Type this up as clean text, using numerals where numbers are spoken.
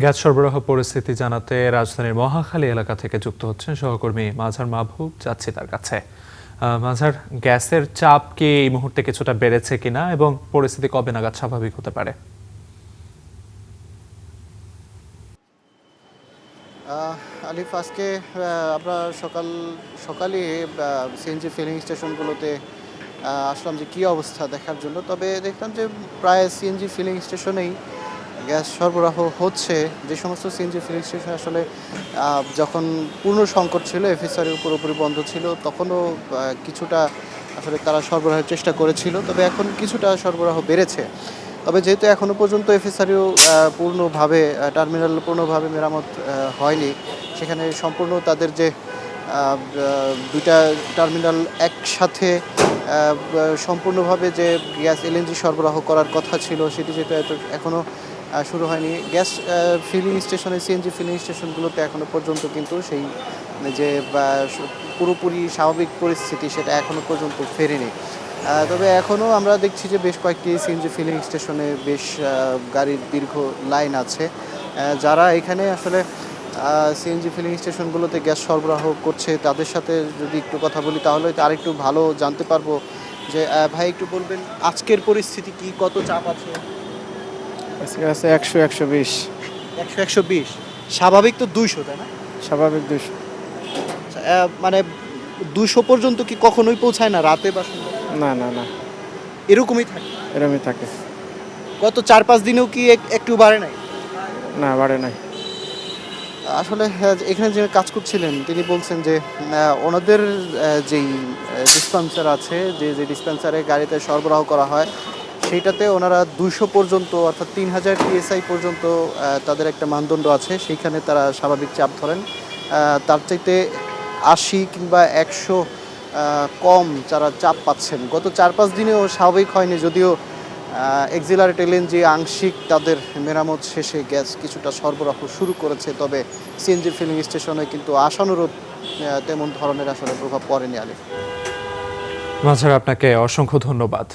Gas সরবরাহ পরিস্থিতি জানাতে রাজধানীর মহাখালী এলাকা থেকে যুক্ত হচ্ছেন সহকর্মী মাঝার মাহবুব। যাচ্ছি তার কাছে। মাঝার, গ্যাসের চাপ কি এই মুহূর্তে কিছুটা বেড়েছে কিনা এবং পরিস্থিতি কবে নাগাদ স্বাভাবিক হতে পারে? আলিফ, আজকে আমরা সকালে সিএনজি ফিলিং স্টেশনগুলোতে আসলাম যে কী অবস্থা দেখার জন্য। তবে দেখলাম যে প্রায় সিএনজি ফিলিং স্টেশনেই গ্যাস সরবরাহ হচ্ছে। যে সমস্ত সিএনজি ফিলিং স্টেশন আসলে যখন পূর্ণ সংকট ছিল, এফএসআরইউ পুরোপুরি বন্ধ ছিল, তখনও কিছুটা আসলে তারা সরবরাহের চেষ্টা করেছিল। তবে এখন কিছুটা সরবরাহ বেড়েছে। তবে যেহেতু এখনও পর্যন্ত এফএসআরইউ টার্মিনাল পূর্ণভাবে মেরামত হয়নি, সেখানে সম্পূর্ণ তাদের যে দুইটা টার্মিনাল একসাথে সম্পূর্ণভাবে যে গ্যাস এলএনজি সরবরাহ করার কথা ছিল, সেটি যেহেতু এখনও শুরু হয়নি। গ্যাস ফিলিং স্টেশনে, সিএনজি ফিলিং স্টেশনগুলোতে এখনও পর্যন্ত কিন্তু সেই যে পুরোপুরি স্বাভাবিক পরিস্থিতি, সেটা এখনও পর্যন্ত ফেরেনি। তবে এখনও আমরা দেখছি যে বেশ কয়েকটি সিএনজি ফিলিং স্টেশনে বেশ গাড়ির দীর্ঘ লাইন আছে। যারা এখানে আসলে সিএনজি ফিলিং স্টেশনগুলোতে গ্যাস সরবরাহ করছে, তাদের সাথে যদি একটু কথা বলি তাহলে আরেকটু ভালো জানতে পারবো। যে ভাই, একটু বলবেন আজকের পরিস্থিতি কি, কত চাপ আছে? আজকে আছে ১০০, ১২০। ১০০, ১২০। স্বাভাবিক তো ২০০, তাই না? স্বাভাবিক ২০০। মানে ২০০ পর্যন্ত কি কখনোই পৌঁছায় না, রাতে বা সন্ধ্যায়? না, এরকমই থাকে? এরমই থাকে। গত ৪-৫ দিনেও কি একটু বাড়ে নাই? না, বাড়ে নাই। আসলে এখানে যে কাজ করছিলেন তিনি বলছেন যে ওনাদের যেই ডিসপেন্সার আছে, যে ডিসপেন্সারে গাড়িতে সরবরাহ করা হয়, সেইটাতে ওনারা ২০০ পর্যন্ত, অর্থাৎ ৩০০০ পিএসআই পর্যন্ত তাদের একটা মানদণ্ড আছে, সেইখানে তারা স্বাভাবিক চাপ ধরেন। তার চাইতে ৮০ কিংবা ১০০ কম যারা চাপ পাচ্ছেন। গত ৪-৫ দিনেও স্বাভাবিক হয়নি, যদিও এক্সিলারেট এলএনজি আংশিক তাদের মেরামত শেষে গ্যাস কিছুটা সরবরাহ শুরু করেছে। তবে সিএনজি ফিলিং স্টেশনে কিন্তু আশানুরূপ তেমন ধরনের আসলে প্রভাব পড়েনি। আলিফ, মাঝার, আপনাকে অসংখ্য ধন্যবাদ।